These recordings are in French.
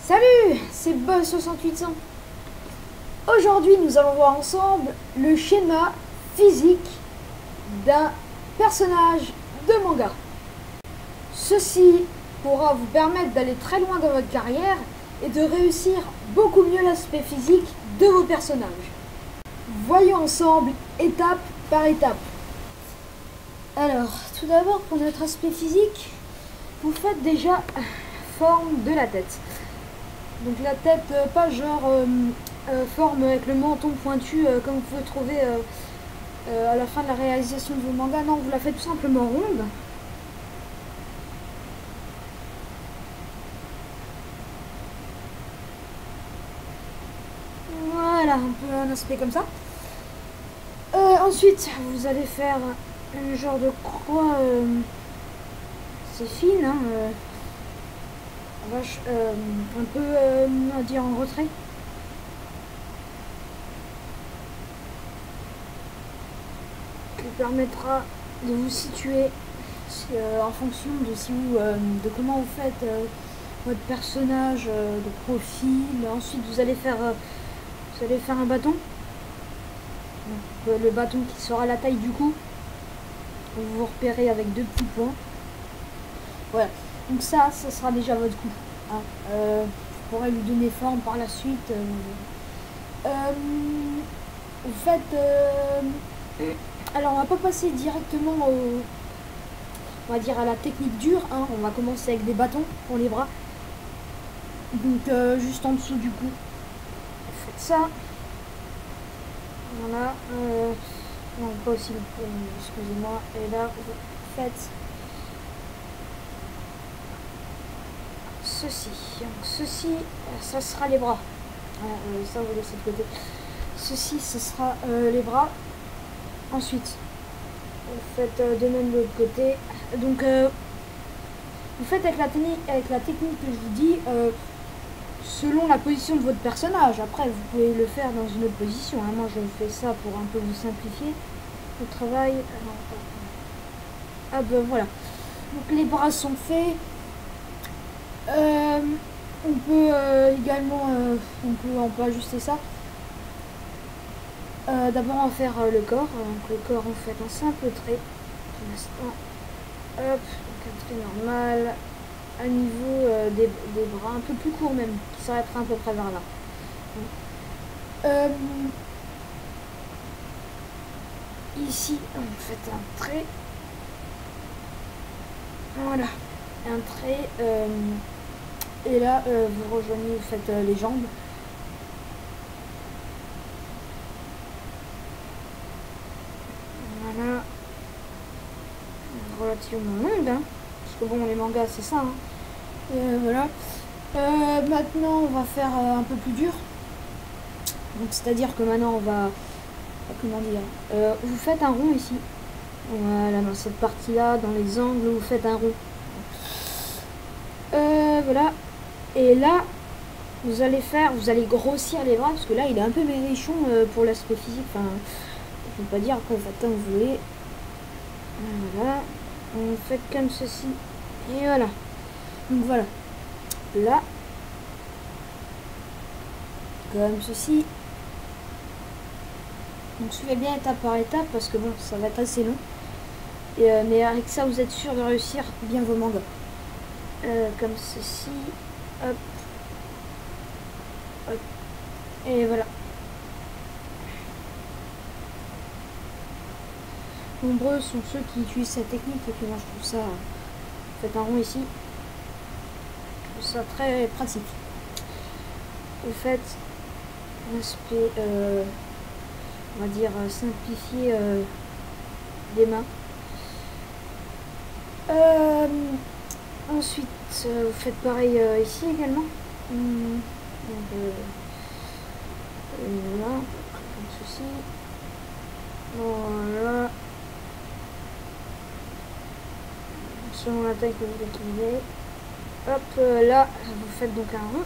Salut, c'est Buzz6800. Aujourd'hui, nous allons voir ensemble le schéma physique d'un personnage de manga. Ceci pourra vous permettre d'aller très loin dans votre carrière et de réussir beaucoup mieux l'aspect physique de vos personnages. Voyons ensemble étape par étape. Alors, tout d'abord pour notre aspect physique, vous faites déjà forme de la tête. Donc la tête, pas genre forme avec le menton pointu comme vous pouvez trouver à la fin de la réalisation de vos mangas. Non, vous la faites tout simplement ronde. Voilà, un peu un aspect comme ça. Ensuite, vous allez faire un genre de croix. C'est fine, hein, un peu, on va dire, en retrait. Qui vous permettra de vous situer en fonction de si vous, de comment vous faites votre personnage de profil. Ensuite, vous allez faire un bâton. Donc, le bâton qui sera la taille du cou. Vous vous repérez avec deux petits points. Voilà. Donc ça sera déjà votre coup. Hein. Vous pourrez lui donner forme par la suite. Vous faites... alors on va pas passer directement on va dire à la technique dure. Hein. On va commencer avec des bâtons pour les bras. Donc juste en dessous du cou. Vous faites ça. Voilà. Non, pas aussi. Excusez-moi. Et là, vous faites... ceci. Donc, ceci, ça sera les bras. Ça, vous laissez de côté. Ceci, ce sera les bras. Ensuite, vous faites de même de l'autre côté. Donc, vous faites avec la technique que je vous dis, selon la position de votre personnage. Après, vous pouvez le faire dans une autre position. Hein. Moi, je fais ça pour un peu vous simplifier le travail. Ah ben voilà. Donc, les bras sont faits. On peut également, on peut ajuster ça. D'abord on va faire le corps. Donc le corps on fait un simple trait. Pour l'instant, hop, donc un trait normal, à niveau des bras, un peu plus court même, qui s'arrêtera à peu près vers là. Ici, on fait un trait. Voilà, un trait. Et là, vous rejoignez, vous faites les jambes. Voilà. Relativement longue, hein. Parce que bon, les mangas, c'est ça. Hein. Voilà. Maintenant, on va faire un peu plus dur. Donc, c'est-à-dire que maintenant, on va... Comment dire, vous faites un rond ici. Voilà, dans cette partie-là, dans les angles, vous faites un rond. Voilà. Et là, vous allez grossir les bras, parce que là, il est un peu maigrichon pour l'aspect physique. Enfin, je ne peux pas dire, après, vous faites comme vous voulez. Voilà. On fait comme ceci. Et voilà. Donc voilà. Là. Comme ceci. Donc suivez bien étape par étape, parce que bon, ça va être assez long. Mais avec ça, vous êtes sûr de réussir bien vos mangas. Comme ceci. Hop. Hop. Et voilà. Nombreux sont ceux qui utilisent cette technique et puis moi je trouve ça, faites un rond ici, je trouve ça très pratique. Vous faites un aspect, on va dire simplifié des mains. Ensuite, vous faites pareil ici également. Donc, voilà, comme ceci. Voilà. Selon la taille que vous utilisez. Hop, là, vous faites donc un rond.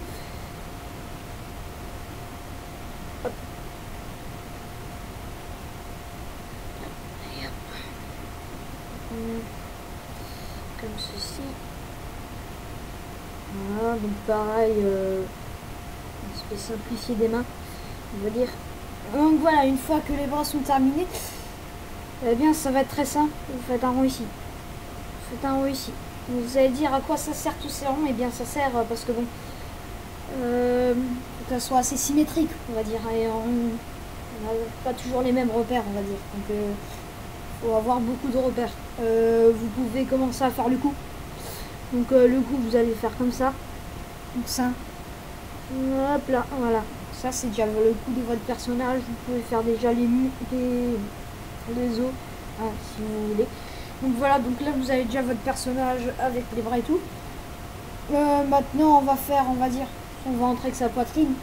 Hop. Et hop. Comme ceci. Voilà, donc pareil, on se simplifier des mains, on va dire. Donc voilà, une fois que les bras sont terminés, eh bien ça va être très simple. Vous faites un rond ici. Vous faites un rond ici. Vous allez dire à quoi ça sert tous ces ronds? Eh bien ça sert parce que bon, faut que ça soit assez symétrique, on va dire. Et on n'a pas toujours les mêmes repères, on va dire. Donc faut avoir beaucoup de repères. Vous pouvez commencer à faire le coup. Donc le coup, vous allez faire comme ça. Donc ça. Hop là, voilà. Ça c'est déjà le coup de votre personnage. Vous pouvez faire déjà les os, hein, si vous voulez. Donc voilà, donc là vous avez déjà votre personnage avec les bras et tout. Maintenant on va faire, on va dire, on va entrer avec sa poitrine.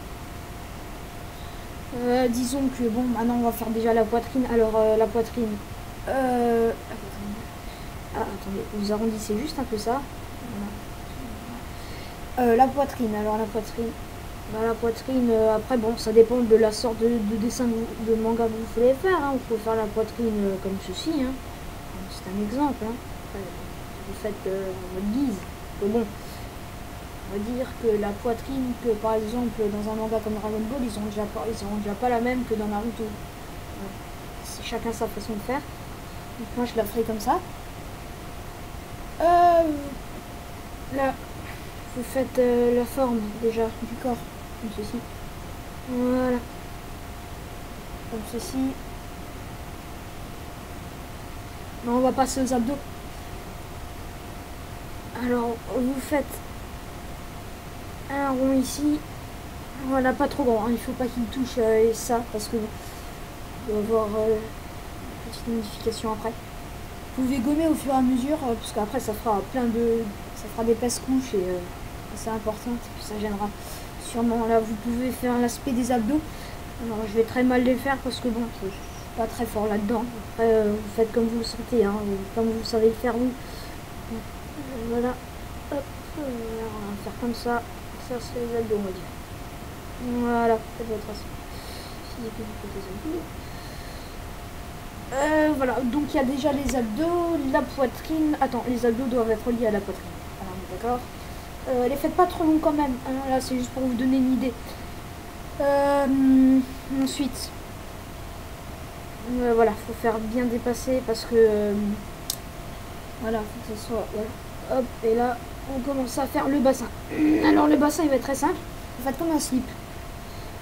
Disons que bon, maintenant on va faire déjà la poitrine. Alors la poitrine. Attendez, vous arrondissez juste un peu ça. Voilà. La poitrine. Alors la poitrine. Bah, la poitrine. Après bon, ça dépend de la sorte de dessin de manga que vous voulez faire. Hein. Vous pouvez faire la poitrine comme ceci. Hein. C'est un exemple. Hein. Vous faites votre guise. Mais bon. On va dire que la poitrine, que par exemple dans un manga comme Dragon Ball, ils ont déjà pas la même que dans Naruto. Ouais. C'est chacun sa façon de faire. Donc moi je la ferai comme ça. Là, vous faites la forme déjà du corps, comme ceci. Voilà. Comme ceci. Non, on va passer aux abdos. Alors, vous faites un rond ici. Voilà, pas trop grand, hein. Il faut pas qu'il touche ça, parce que il va y avoir une petite modification après. Vous pouvez gommer au fur et à mesure, parce qu'après ça fera ça fera d'épaisses couches et assez importantes, et puis ça gênera sûrement. Là, vous pouvez faire l'aspect des abdos. Alors, je vais très mal les faire parce que bon, je suis pas très fort là-dedans. Après, vous faites comme vous le sentez, hein, comme vous savez le faire, vous. Voilà. Hop, on va faire comme ça. Ça, c'est les abdos, on va dire. Voilà, faites votre voilà, donc il y a déjà les abdos, la poitrine. Attends, les abdos doivent être liés à la poitrine. Alors, on est d'accord. Les faites pas trop long quand même. Hein, là, c'est juste pour vous donner une idée. Ensuite, voilà, faut faire bien dépasser parce que voilà, faut que ce soit. Voilà. Hop, et là, on commence à faire le bassin. Alors, le bassin, il va être très simple. Vous faites comme un slip,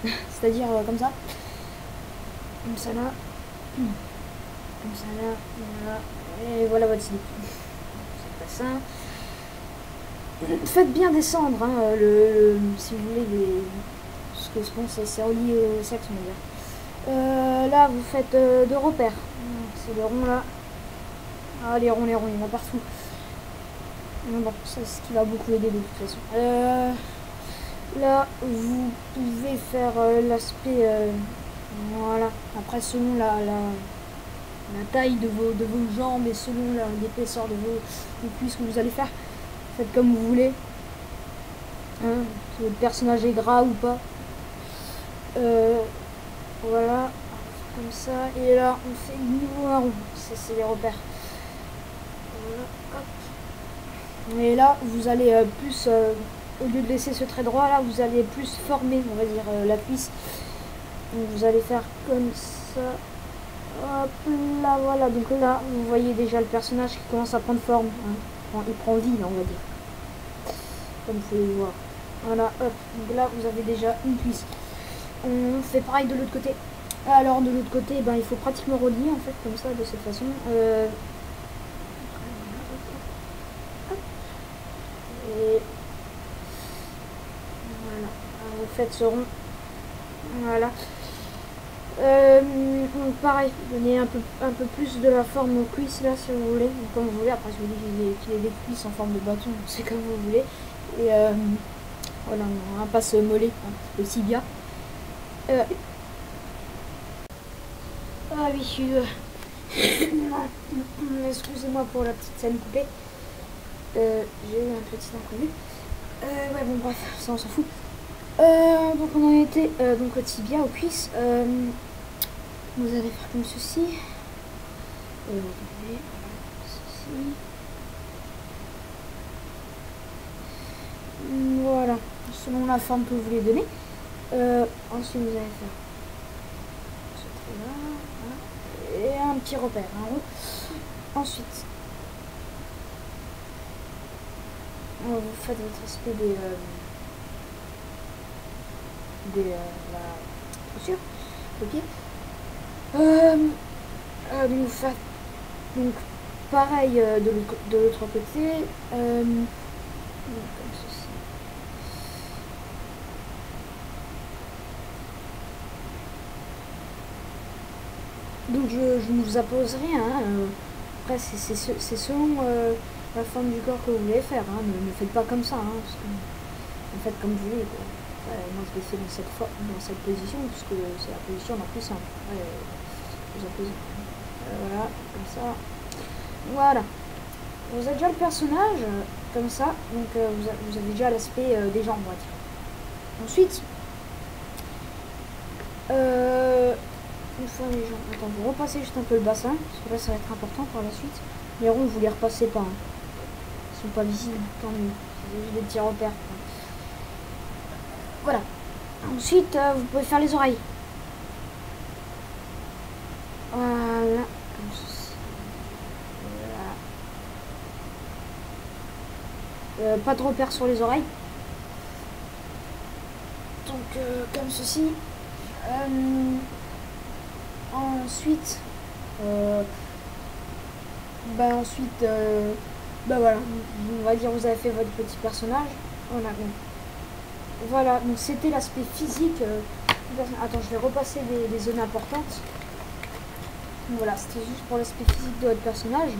c'est-à-dire comme ça. Comme ça là. Comme ça là, voilà. Et voilà votre slip. C'est le bassin. Faites bien descendre, hein, si vous voulez, ce que je pense c'est relié au sexe, on va dire. Là, vous faites deux repères. C'est le rond là. Ah, les ronds, il y en a partout. Mais bon, c'est ce qui va beaucoup aider de toute façon. Là, vous pouvez faire l'aspect. Voilà. Après, selon la taille de vos jambes et selon l'épaisseur de vos cuisses que vous allez faire, faites comme vous voulez. Hein, si votre personnage est gras ou pas. Voilà. Comme ça. Et là, on fait niveau un rond. Ça, c'est les repères. Voilà. Hop. Et là, vous allez plus. Au lieu de laisser ce trait droit, là, vous allez plus former, on va dire, la cuisse. Donc, vous allez faire comme ça. Hop là, voilà. Donc là, vous voyez déjà le personnage qui commence à prendre forme. Hein. Il prend vie, là, on va dire. Comme vous pouvez le voir. Voilà, hop. Donc là, vous avez déjà une cuisse. On fait pareil de l'autre côté. Alors, de l'autre côté, ben, il faut pratiquement relier, en fait, comme ça, de cette façon. Et voilà. Alors, vous faites ce rond. Voilà. Pareil, donner un peu plus de la forme aux cuisses là si vous voulez, comme vous voulez. Après, je vous dis qu'il ait des cuisses en forme de bâton, c'est comme vous voulez. Et voilà, on va pas se moller, hein, le tibia. Ah oui, je suis. Excusez-moi pour la petite scène coupée. J'ai eu un petit imprévu. Ouais, bon, bref, ça on s'en fout. Donc on en était donc au tibia, aux cuisses. Vous allez faire comme ceci. Ceci. Voilà, selon la forme que vous voulez donner. Ensuite, vous allez faire ce trait-là, voilà, et un petit repère en haut. Ensuite, vous faites votre aspect la chaussure, le pied. Vous faites donc pareil de l'autre côté, comme ceci. Donc je ne vous impose rien, hein. Après c'est selon la forme du corps que vous voulez faire, hein. Ne faites pas comme ça, hein, parce que vous faites comme vous voulez, quoi. Moi je l'ai fait dans cette position parce que c'est la position la plus simple. Voilà, comme ça. Voilà. Vous avez déjà le personnage comme ça, donc vous avez déjà l'aspect des jambes, on va dire. Ensuite, une fois les jambes, attends, vous repassez juste un peu le bassin, parce que là ça va être important par la suite. Les ronds, vous les repassez pas, hein. Ils sont pas visibles, tant mieux. C'est juste des petits repères. Voilà. Ensuite, vous pouvez faire les oreilles. Voilà. Comme ceci. Voilà. Pas de repères sur les oreilles. Donc, comme ceci. Ensuite, voilà. On va dire vous avez fait votre petit personnage. Voilà, donc c'était l'aspect physique. Attends, je vais repasser les zones importantes. Donc voilà, c'était juste pour l'aspect physique de votre personnage.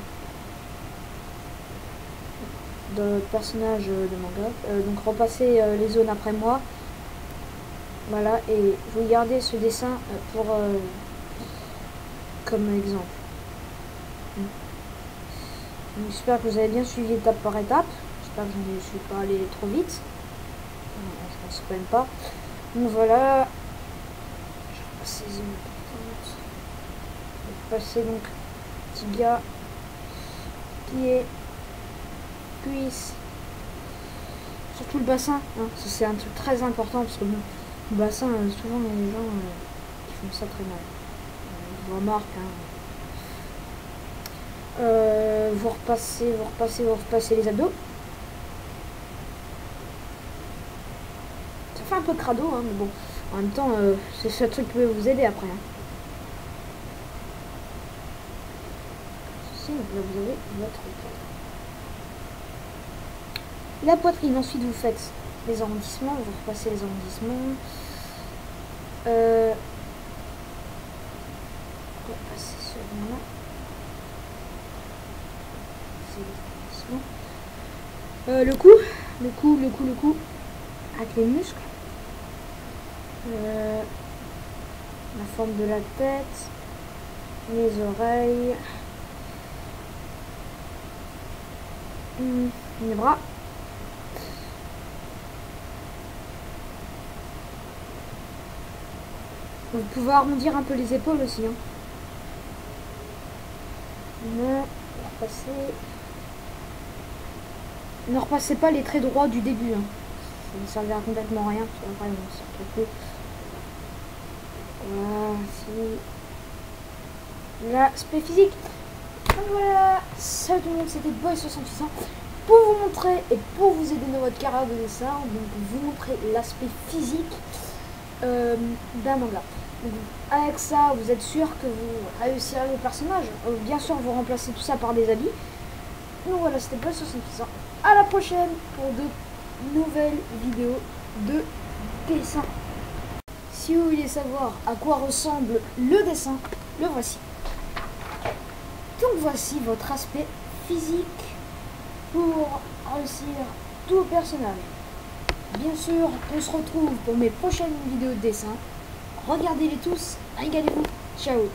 De votre personnage de manga. Donc repassez les zones après moi. Voilà, et vous gardez ce dessin pour comme exemple. J'espère que vous avez bien suivi étape par étape. J'espère que je ne suis pas allé trop vite. Je pense quand même pas. Donc voilà. Je vais passer les zones importantes. Je vais passer donc tibia, pied, cuisse, surtout le bassin. Hein. C'est un truc très important parce que bon, le bassin, souvent il y a des gens qui font ça très mal. Je vous remarque. Hein. Vous repassez les abdos. Ça fait un peu crado, hein, mais bon, en même temps, c'est ce truc qui peut vous aider après. Hein. Donc là, vous avez votre cadre. La poitrine, ensuite vous faites les arrondissements, vous repassez les arrondissements. On va passer celui-là. Le cou, avec les muscles, la forme de la tête, les oreilles, les bras, vous pouvez arrondir un peu les épaules aussi, hein. Ne repassez pas les traits droits du début, hein. Ça ne servira complètement à rien, parce qu'après, on s'en retrouve plus. Voici l'aspect physique. Voilà, salut tout le monde, c'était Boy68 pour vous montrer et pour vous aider dans votre carrière de dessin, donc vous montrer l'aspect physique d'un manga. Donc, avec ça, vous êtes sûr que vous réussirez vos personnages. Bien sûr, vous remplacez tout ça par des habits. Donc voilà, c'était Boy68. À la prochaine pour de nouvelles vidéos de dessin. Si vous voulez savoir à quoi ressemble le dessin, le voici. Donc voici votre aspect physique pour réussir tout personnage. Bien sûr, on se retrouve pour mes prochaines vidéos de dessin. Regardez-les tous, régalez-vous. Ciao.